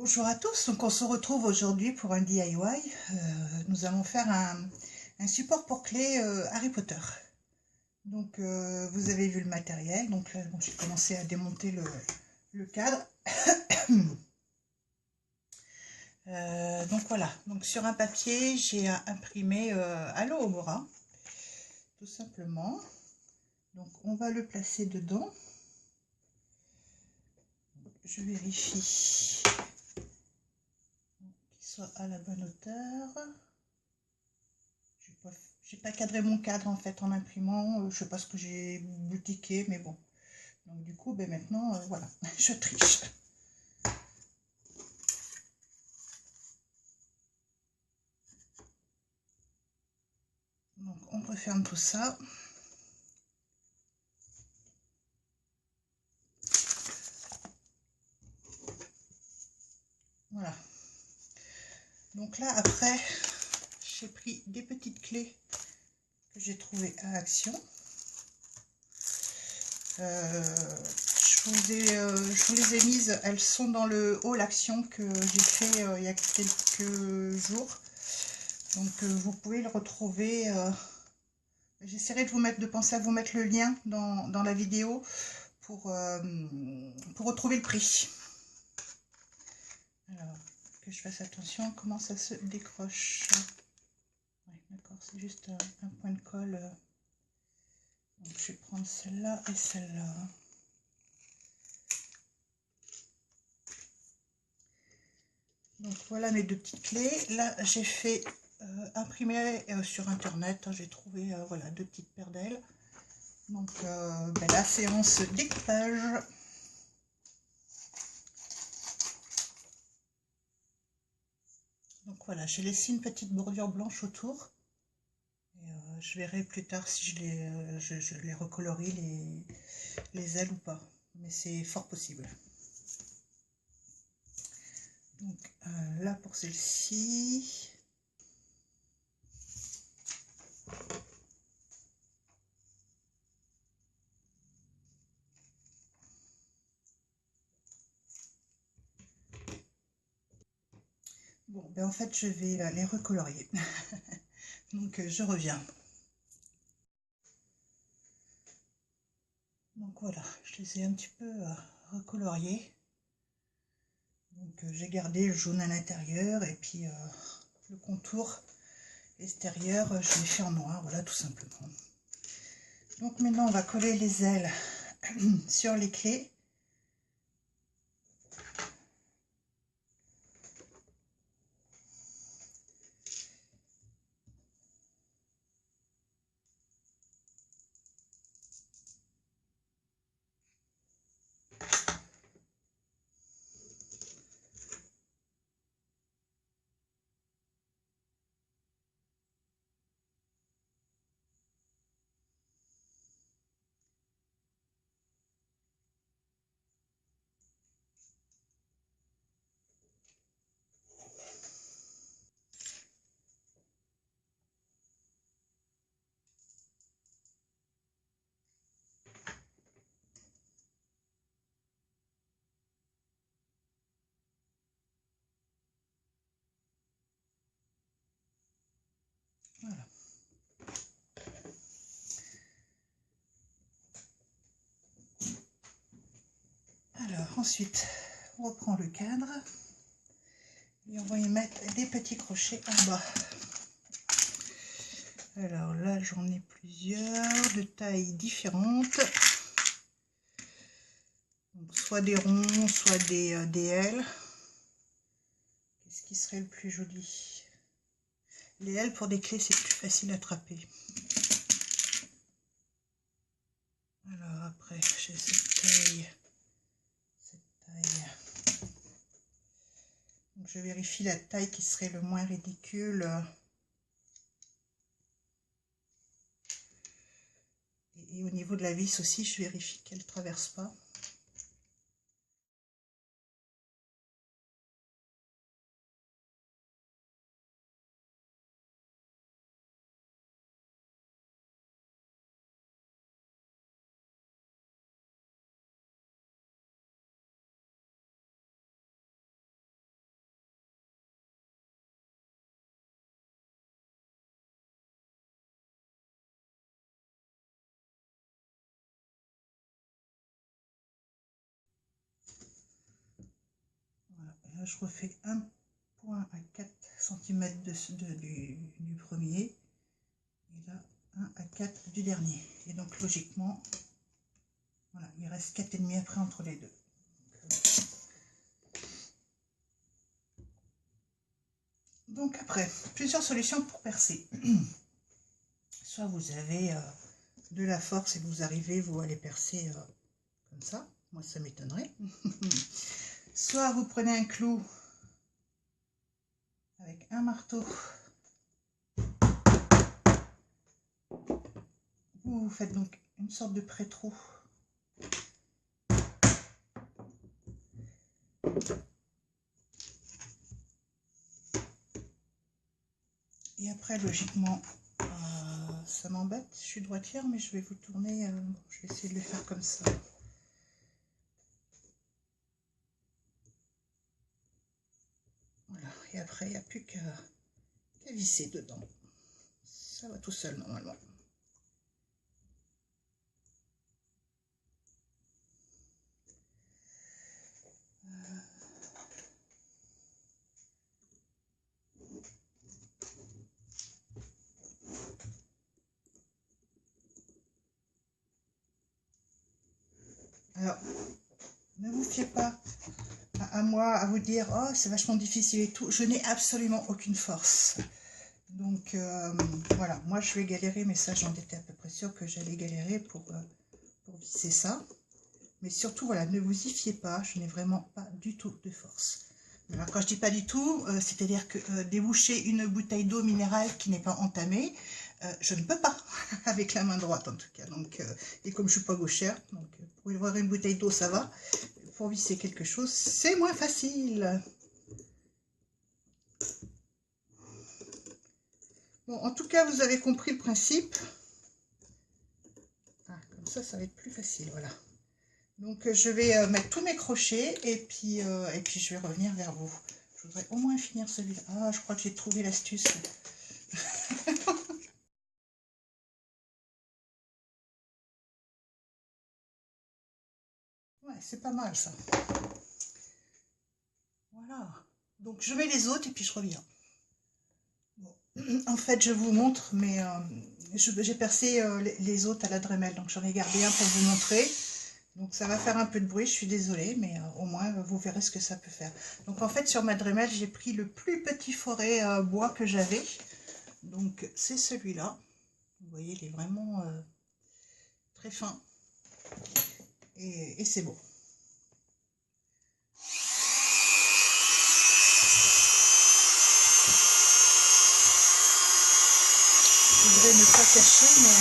Bonjour à tous, donc on se retrouve aujourd'hui pour un DIY. Nous allons faire un support pour clé Harry Potter. Donc vous avez vu le matériel, donc là bon, j'ai commencé à démonter le cadre. Donc voilà, donc sur un papier j'ai imprimé Alohomora, tout simplement. Donc on va le placer dedans. Je vérifie qu'il soit à la bonne hauteur. J'ai pas cadré mon cadre en fait en imprimant, je sais pas ce que j'ai boutiqué, mais bon. Donc du coup, ben maintenant, voilà, je triche. Donc on referme tout ça. Voilà. Donc là, après, j'ai pris des petites clés que j'ai trouvées à Action. Je vous les ai mises, elles sont dans le haul Action que j'ai fait il y a quelques jours. Donc vous pouvez le retrouver. J'essaierai de penser à vous mettre le lien dans la vidéo pour retrouver le prix. Alors, que je fasse attention à comment ça se décroche. Ouais, d'accord, c'est juste un point de colle. Donc, je vais prendre celle-là et celle-là. Donc, voilà mes deux petites clés. Là, j'ai fait imprimer sur Internet. J'ai trouvé voilà, deux petites paires d'ailes. Donc, ben, la séance découpage. Donc voilà, j'ai laissé une petite bordure blanche autour. Et, je verrai plus tard si je les recolorie les ailes ou pas. Mais c'est fort possible. Donc là pour celle-ci. Bon, ben en fait je vais les recolorier. Donc je reviens. Donc voilà, je les ai un petit peu recoloriés. Donc j'ai gardé le jaune à l'intérieur et puis le contour extérieur, je l'ai fait en noir, voilà tout simplement. Donc maintenant on va coller les ailes sur les clés. Voilà. Alors ensuite, on reprend le cadre et on va y mettre des petits crochets en bas. Alors là, j'en ai plusieurs de tailles différentes. Donc, soit des ronds, soit des ailes. Qu'est-ce qui serait le plus joli? Les ailes pour des clés, c'est plus facile à attraper. Alors après, j'ai cette taille. Donc, je vérifie la taille qui serait le moins ridicule. Et au niveau de la vis aussi, je vérifie qu'elle ne traverse pas. Là, je refais un point à 4 cm du premier et là 1 à 4 du dernier. Et donc logiquement, voilà, il reste 4,5 après entre les deux. Donc après, plusieurs solutions pour percer. Soit vous avez de la force et vous arrivez, vous allez percer comme ça. Moi, ça m'étonnerait. Soit vous prenez un clou avec un marteau. Vous faites donc une sorte de pré-trou. Et après, logiquement, ça m'embête. Je suis droitière, mais je vais vous tourner. Je vais essayer de le faire comme ça. Voilà. Et après, il n'y a plus qu'à visser dedans. Ça va tout seul, normalement. Alors, ne vous fiez pas à moi, à vous dire « Oh, c'est vachement difficile et tout ». Je n'ai absolument aucune force. Donc, voilà. Moi, je vais galérer, mais ça, j'en étais à peu près sûre que j'allais galérer pour visser ça. Mais surtout, voilà, ne vous y fiez pas. Je n'ai vraiment pas du tout de force. Alors, quand je dis pas du tout, c'est-à-dire que déboucher une bouteille d'eau minérale qui n'est pas entamée, je ne peux pas, avec la main droite en tout cas. Donc, et comme je suis pas gauchère, donc pour ouvrir une bouteille d'eau, ça va. Pour visser quelque chose, c'est moins facile. Bon, en tout cas, vous avez compris le principe. Ah, comme ça va être plus facile, voilà. Donc, je vais mettre tous mes crochets et puis je vais revenir vers vous. Je voudrais au moins finir celui-là. Ah, je crois que j'ai trouvé l'astuce. Ouais, c'est pas mal ça. Voilà. Donc, je mets les autres et puis je reviens. Bon. En fait, je vous montre, mais j'ai percé les autres à la Dremel. Donc, j'en ai gardé un pour vous montrer. Donc, ça va faire un peu de bruit, je suis désolée, mais au moins, vous verrez ce que ça peut faire. Donc, en fait, sur ma Dremel, j'ai pris le plus petit forêt bois que j'avais. Donc, c'est celui-là. Vous voyez, il est vraiment très fin. Et c'est beau. Je voudrais ne pas cacher, mais...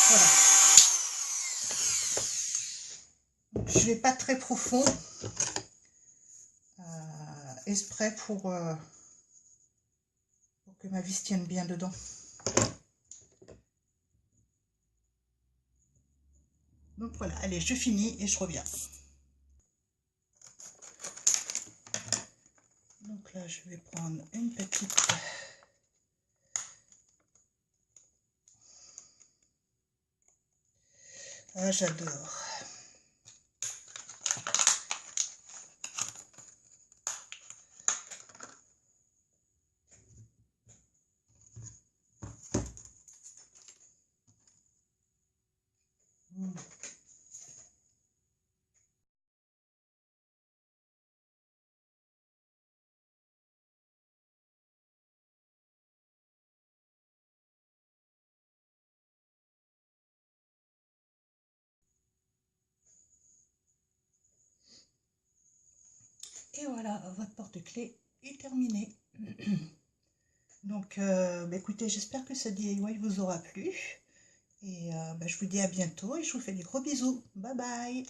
voilà. Je vais pas très profond. Exprès pour que ma vis tienne bien dedans. Donc voilà, allez, je finis et je reviens. Donc là, je vais prendre une petite... Ah, j'adore. Et voilà, votre porte-clés est terminé. Donc, écoutez, j'espère que ce DIY vous aura plu. Et je vous dis à bientôt et je vous fais des gros bisous. Bye bye!